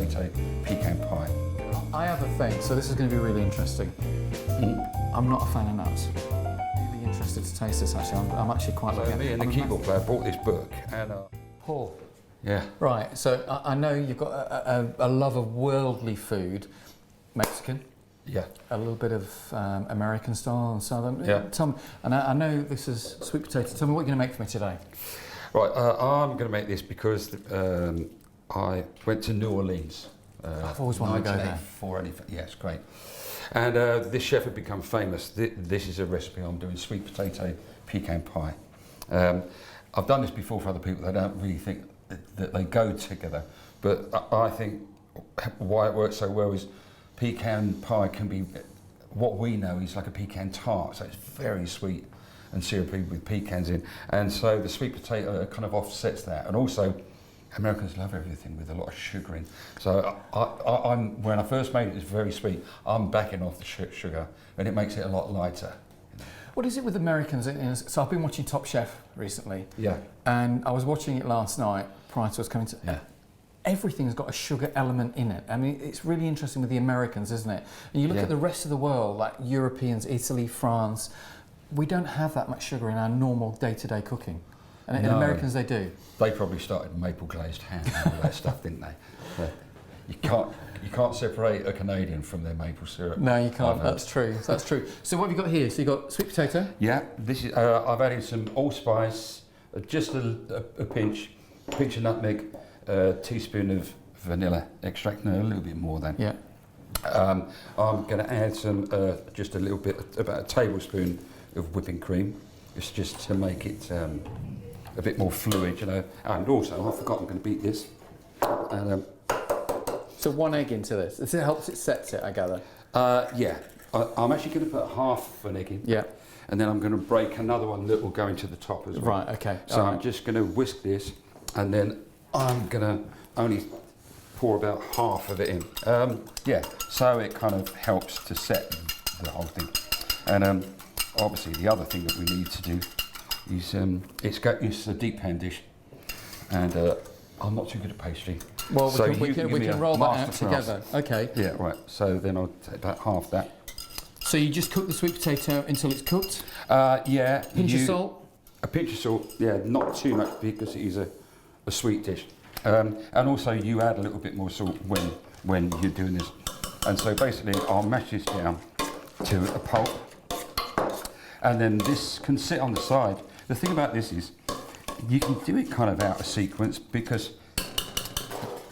Potato Pecan Pie. I have a thing, so this is going to be really interesting. I'm not a fan of nuts. Really interested to taste this actually. I'm actually quite So looking me and the keyboard player bought this book and Paul. yeah. Right, so I know you've got a love of worldly food, Mexican. Yeah. A little bit of American style and southern. Yeah. Tell me, and I know this is sweet potato. Tell me what you're going to make for me today. Right, I'm going to make this because I went to New Orleans. I've always wanted to go there. 1984, yeah, it's great. And this chef had become famous. This is a recipe I'm doing, sweet potato pecan pie. I've done this before for other people. They don't really think that they go together. But I think why it works so well is pecan pie can be, what we know is like a pecan tart. So it's very sweet and syrupy with pecans in. And so the sweet potato kind of offsets that. And also, Americans love everything with a lot of sugar in. So I'm when I first made it, it's very sweet. I'm backing off the sugar, and it makes it a lot lighter. What is it with Americans? So I've been watching Top Chef recently. Yeah. And I was watching it last night prior to us coming to. Yeah. Everything's got a sugar element in it. I mean, it's really interesting with the Americans, isn't it? And you look at the rest of the world, like Europeans, Italy, France. We don't have that much sugar in our normal day-to-day cooking. And in Americans, they do. They probably started maple glazed ham and all that stuff, didn't they? But you can't separate a Canadian from their maple syrup. No, you can't. That's true. That's true. So what have you got here? So you got sweet potato. Yeah, this is. I've added some allspice, just a pinch of nutmeg, a teaspoon of vanilla extract. No, a little bit more than. Yeah. I'm going to add some, just a little bit, about a tablespoon of whipping cream. It's just to make it a bit more fluid, you know. And also, I forgot I'm going to beat this. And, So 1 egg into this. It helps, it sets it, I gather. yeah, I'm actually going to put half an egg in. Yeah. And then I'm going to break another one that will go into the top as well. Right, okay. So I'm just going to whisk this, and then I'm going to only pour about half of it in. Yeah, so it kind of helps to set the whole thing. And obviously the other thing that we need to do is, it's a deep pan dish, and I'm not too good at pastry. Well, so we can roll that out together. Okay. Yeah, right. So then I'll take about half that. So you just cook the sweet potato until it's cooked? Yeah. Pinch of salt? A pinch of salt, yeah, not too much because it is a sweet dish. And also you add a little bit more salt when you're doing this. And so basically I'll mash this down to a pulp. And then this can sit on the side. The thing about this is you can do it kind of out of sequence, because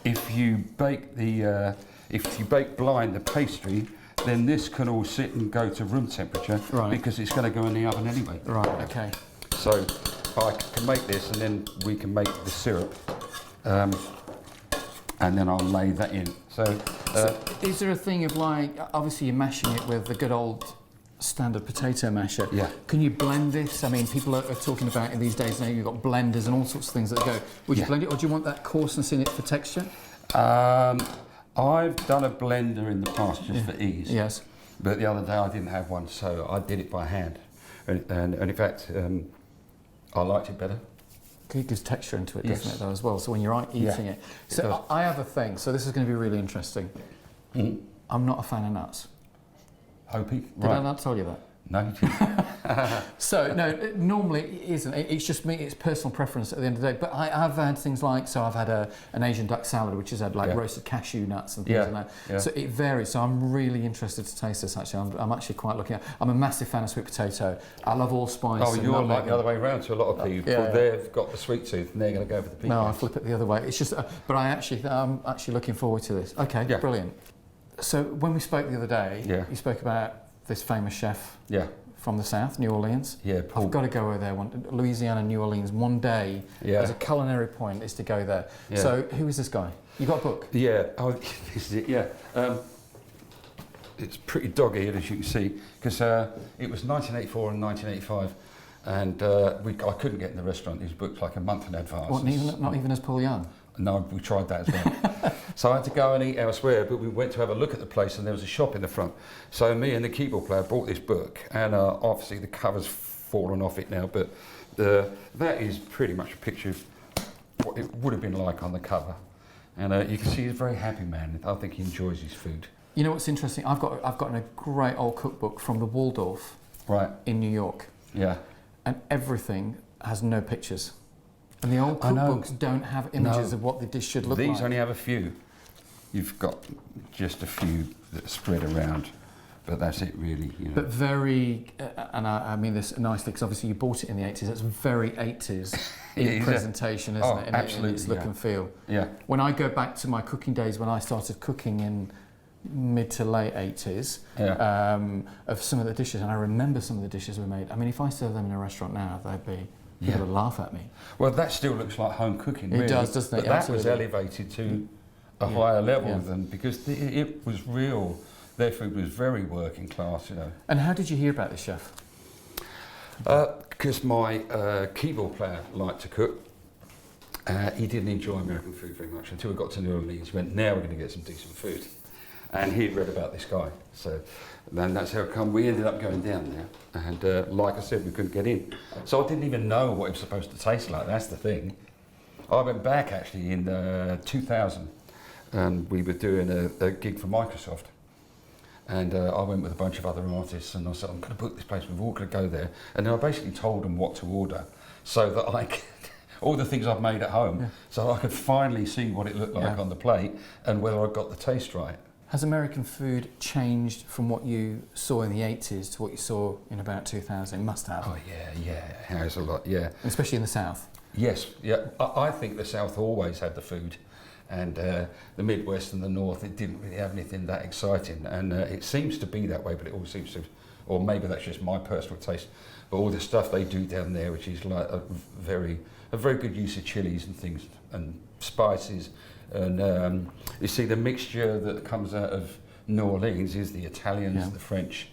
if you bake blind the pastry, then this can all sit and go to room temperature, right, because it's going to go in the oven anyway. Right, okay. So I can make this, and then we can make the syrup, and then I'll lay that in. So is there a thing of, like, obviously you're mashing it with the good old standard potato masher. Yeah. Can you blend this? I mean, people are talking about in these days now you've got blenders and all sorts of things that go. Would you blend it, or do you want that coarseness in it for texture? I've done a blender in the past just for ease. Yes. But the other day I didn't have one, so I did it by hand. And in fact, I liked it better. It gives texture into it, doesn't it, though, as well? So when you're eating it. So I have a thing, so this is going to be really interesting. I'm not a fan of nuts. Hopi? Did I not tell you that? No, you didn't. So, no, normally it isn't. It's just me, it's personal preference at the end of the day. But I've had things like, so I've had an Asian duck salad, which has had like roasted cashew nuts and things like that. Yeah. So it varies. So I'm really interested to taste this, actually. I'm actually quite looking at I'm a massive fan of sweet potato. I love allspice. Oh, you're like the other way around to a lot of people. They've got the sweet tooth and they're going to go for the pecans. No, I flip it the other way. It's just, but I'm actually looking forward to this. Okay, brilliant. So when we spoke the other day, you spoke about this famous chef from the south, New Orleans. Yeah, Paul. I've got to go over there, Louisiana, New Orleans, one day as a culinary point is to go there. Yeah. So who is this guy? You got a book? Yeah, this is it, yeah. It's pretty dog-eared, as you can see, because it was 1984 and 1985, and I couldn't get in the restaurant. It was booked like a month in advance. What, not even as Paul Young? No, we tried that as well. So I had to go and eat elsewhere, but we went to have a look at the place, and there was a shop in the front. So me and the keyboard player bought this book, and obviously the cover's fallen off it now, but that is pretty much a picture of what it would have been like on the cover. And you can see he's a very happy man. I think he enjoys his food. You know what's interesting? I've got a great old cookbook from the Waldorf in New York. Yeah. And everything has no pictures. And the old cookbooks don't have images of what the dish should look like. These only have a few. You've got just a few that spread around, but that's it really. You know. But very, and I mean this nicely because obviously you bought it in the 80s. That's very 80s in presentation, isn't it? Absolutely. In its look and feel. Yeah. When I go back to my cooking days, when I started cooking in mid to late 80s, of some of the dishes, and I remember some of the dishes we made. I mean, if I serve them in a restaurant now, people would laugh at me. Well, that still looks like home cooking, really. It does, doesn't it? But that was elevated to a higher level than, because it was real. Their food was very working class, you know. And how did you hear about this chef? Because my keyboard player liked to cook. He didn't enjoy American food very much until we got to New Orleans. He went, now we're going to get some decent food. And he'd read about this guy. So then that's how it come. We ended up going down there. And like I said, we couldn't get in. So I didn't even know what it was supposed to taste like. That's the thing. I went back actually in 2000. And we were doing a gig for Microsoft. And I went with a bunch of other artists and I said, I'm going to book this place, we're all going to go there. And then I basically told them what to order so that I could, all the things I've made at home, so I could finally see what it looked like on the plate and whether I got the taste right. Has American food changed from what you saw in the 80s to what you saw in about 2000? It must have. Oh yeah, it has a lot, yeah. Especially in the South? Yes, yeah. I think the South always had the food. And the Midwest and the North, it didn't really have anything that exciting. And it seems to be that way, but it all seems to, or maybe that's just my personal taste, but all the stuff they do down there, which is like a very good use of chilies and things, and spices. And you see the mixture that comes out of New Orleans is the Italians, the French,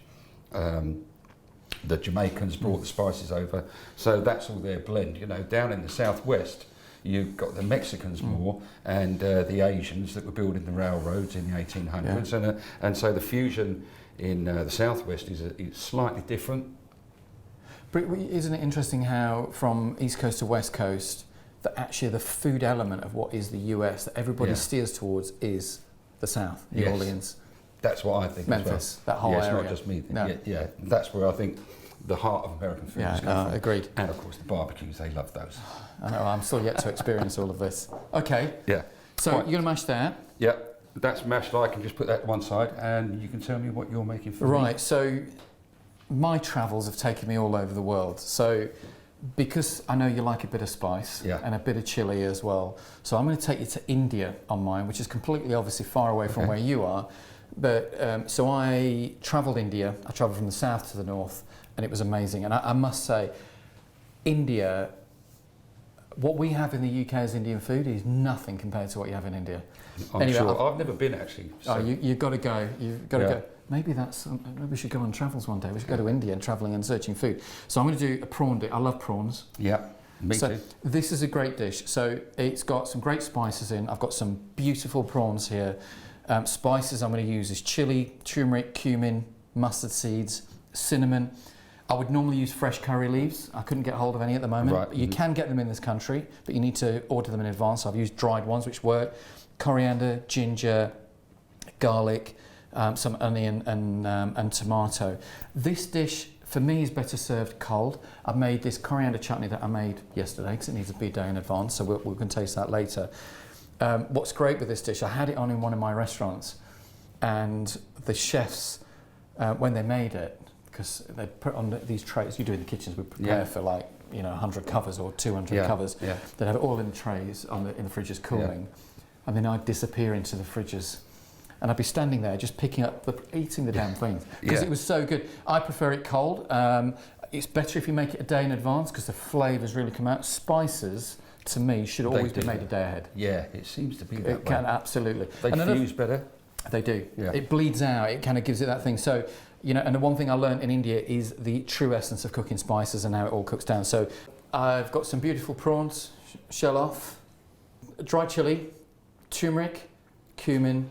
the Jamaicans brought the spices over. So that's all their blend. You know, down in the Southwest, you've got the Mexicans more and the Asians that were building the railroads in the 1800s, and so the fusion in the Southwest is slightly different. But isn't it interesting how from East Coast to West Coast that actually the food element of what is the US that everybody steers towards is the South, New Orleans? That's what I think. Memphis, that whole area. It's not just me. No. Yeah, that's where I think the heart of American food is coming from. Agreed. And of course the barbecues, they love those. I know, I'm still yet to experience all of this. Okay. Yeah. So you're going to mash that? Yeah, that's mashed. I can just put that to one side and you can tell me what you're making for me. Right, so my travels have taken me all over the world. So because I know you like a bit of spice and a bit of chili as well, so I'm going to take you to India on mine, which is completely obviously far away from where you are. But so I travelled India. I travelled from the south to the north, and it was amazing. And I must say, India, what we have in the UK as Indian food is nothing compared to what you have in India. I'm sure. I've never been actually. So. Oh, you've got to go. You've got to go. Maybe we should go on travels one day. We should go to India and travelling and searching food. So I'm going to do a prawn dip. I love prawns. Yeah, me too. This is a great dish. So it's got some great spices in. I've got some beautiful prawns here. Spices I'm going to use is chili, turmeric, cumin, mustard seeds, cinnamon. I would normally use fresh curry leaves. I couldn't get hold of any at the moment. Right. You can get them in this country, but you need to order them in advance. So I've used dried ones, which work. Coriander, ginger, garlic, some onion and tomato. This dish, for me, is better served cold. I've made this coriander chutney that I made yesterday because it needs to be a day in advance, so we can taste that later. What's great with this dish, I had it on in one of my restaurants, and the chefs, when they made it, because they put on these trays, you do in the kitchens, we prepare for 100 covers or 200 covers. Yeah. They'd have it all in the trays in the fridges cooling, and then I'd disappear into the fridges. And I'd be standing there just picking up, eating the damn things, because it was so good. I prefer it cold. It's better if you make it a day in advance because the flavours really come out. Spices, to me, should always be made a day ahead. Yeah, it seems to be that way. It can, absolutely. They fuse better. They do. Yeah. It bleeds out. It kind of gives it that thing. So, and the one thing I learned in India is the true essence of cooking spices and how it all cooks down. So I've got some beautiful prawns, shell off, dried chili, turmeric, cumin,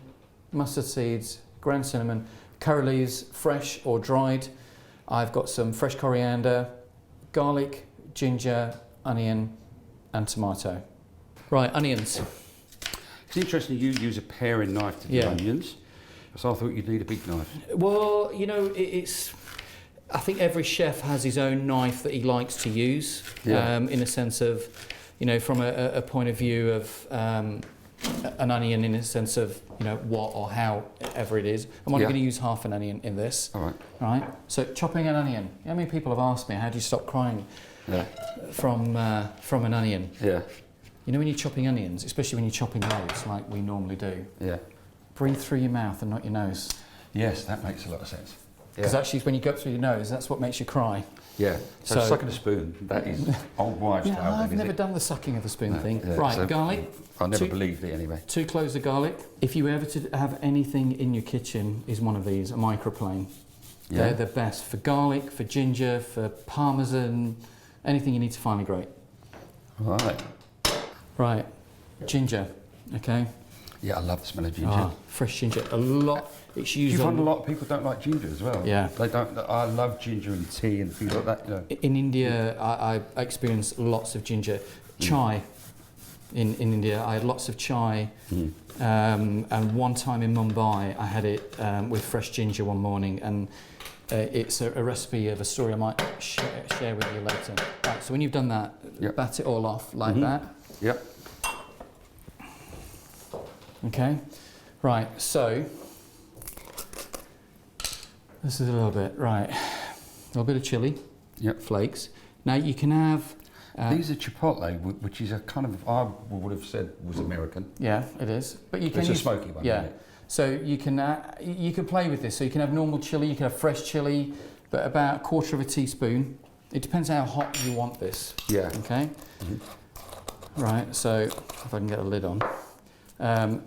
mustard seeds, ground cinnamon, curry leaves, fresh or dried. I've got some fresh coriander, garlic, ginger, onion and tomato. Right, onions. It's interesting you use a paring knife to do onions. So I thought you'd need a big knife. Well, you know, I think every chef has his own knife that he likes to use, in a sense of, you know, from a point of view of an onion, in a sense of, you know, what or how ever it is. I'm only going to use half an onion in this. All right. Right. So chopping an onion. How many people have asked me, how do you stop crying from an onion? Yeah. You know, when you're chopping onions, especially when you're chopping loads like we normally do. Yeah. Breathe through your mouth and not your nose. Yes, that makes a lot of sense. Because actually, when you go through your nose, that's what makes you cry. Yeah. So sucking a spoon, that is old wives' tale. I've never done the sucking of the spoon thing. Yeah. Right, so garlic. I never believed it anyway. 2 cloves of garlic. If you ever to have anything in your kitchen, is one of these, a microplane. Yeah. They're the best for garlic, for ginger, for parmesan, anything you need to finely grate. Right. Right, ginger, okay. Yeah, I love the smell of ginger. Fresh ginger, a lot. It's used. You find a lot of people don't like ginger as well. Yeah. They don't. I love ginger and tea and things like that. You know. In India, I experienced lots of ginger. Chai. In India, I had lots of chai. And one time in Mumbai, I had it with fresh ginger one morning, and it's a recipe of a story I might share with you later. Right, so when you've done that, bat it all off like that. Yep. Okay, right, so this is a little bit, right, a little bit of chilli, flakes. Now you can have... these are chipotle, which is a kind of, I would have said was American. Yeah, it is. But you can use a smoky one, yeah. Isn't it? So you can play with this. So you can have normal chilli, you can have fresh chilli, but about 1/4 teaspoon. It depends how hot you want this. Yeah. Okay. Right, so if I can get a lid on.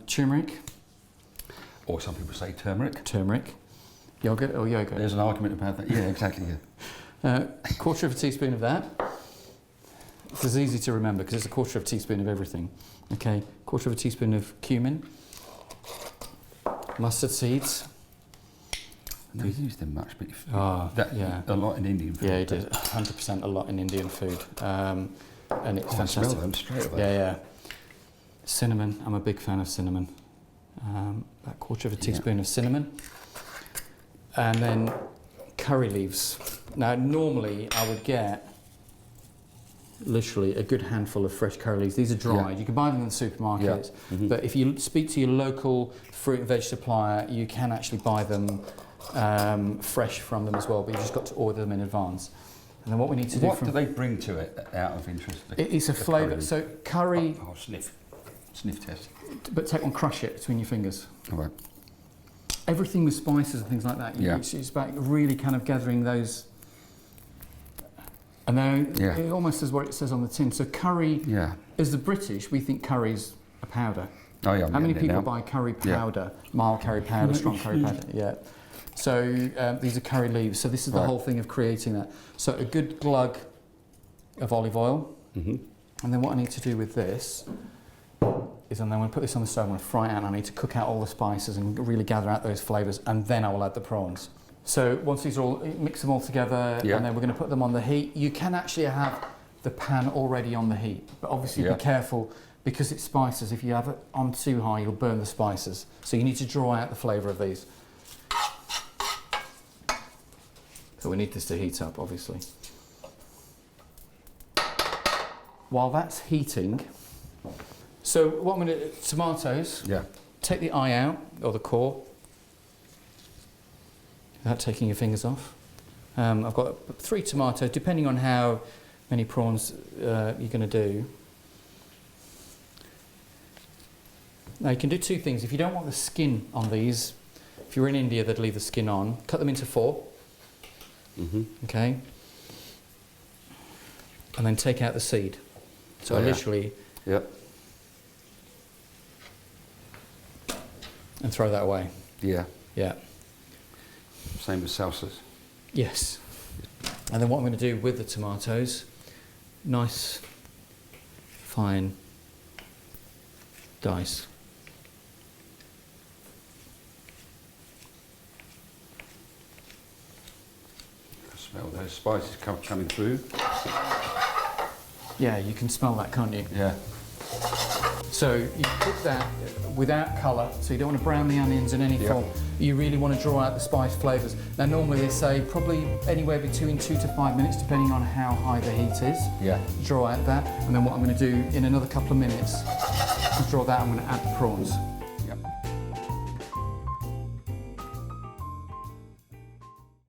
Turmeric. Or some people say turmeric. Turmeric. Yogurt or yogurt? There's an argument about that. Yeah, exactly. Yeah. 1/4 teaspoon of that. This is easy to remember because it's a 1/4 teaspoon of everything. Okay, 1/4 teaspoon of cumin. Mustard seeds. I don't use them much, but a lot in Indian food. Yeah, it is 100% a lot in Indian food. And it's fantastic. I smell them straight away. Yeah. Cinnamon, I'm a big fan of cinnamon. About 1/4 teaspoon of cinnamon. And then curry leaves. Now, normally I would get literally a good handful of fresh curry leaves. These are dried. Yeah. You can buy them in the supermarkets. Yeah. But if you speak to your local fruit and veg supplier, you can actually buy them fresh from them as well, but you've just got to order them in advance. And then what we need to do... What do they bring to it, out of interest? It's a flavour. So curry... Oh, sniff test. But take one, crush it between your fingers. All right. Everything with spices and things like that, it's about really kind of gathering those... And then it almost says what it says on the tin. So curry, as the British, we think curry's a powder. Oh yeah, how many people buy curry powder, mild curry powder, strong curry powder? Yeah. So these are curry leaves. So this is the whole thing of creating that. So a good glug of olive oil. And then what I need to do with this is I'm going to put this on the stove, I'm going to fry it out, and I need to cook out all the spices and really gather out those flavours, and then I will add the prawns. So once these are all, mix them all together, and then we're going to put them on the heat. You can actually have the pan already on the heat, but obviously be careful because it's spices. If you have it on too high, you'll burn the spices. So you need to draw out the flavour of these. So we need this to heat up, obviously. While that's heating, so what I'm going to do, tomatoes, take the eye out, or the core, without taking your fingers off. I've got 3 tomatoes, depending on how many prawns you're going to do. Now you can do 2 things. If you don't want the skin on these, if you're in India, they'd leave the skin on. Cut them into 4. Okay. And then take out the seed. So I literally... And throw that away. Yeah. Same as salsas. Yes. And then what I'm going to do with the tomatoes, nice, fine dice. I smell those spices coming through. Yeah, you can smell that, can't you? Yeah. So you cook that without colour, so you don't want to brown the onions in any form. You really want to draw out the spice flavours. Now normally they say probably anywhere between 2 to 5 minutes, depending on how high the heat is. Yeah. Draw out that, and then what I'm going to do in another couple of minutes is draw that. I'm going to add the prawns.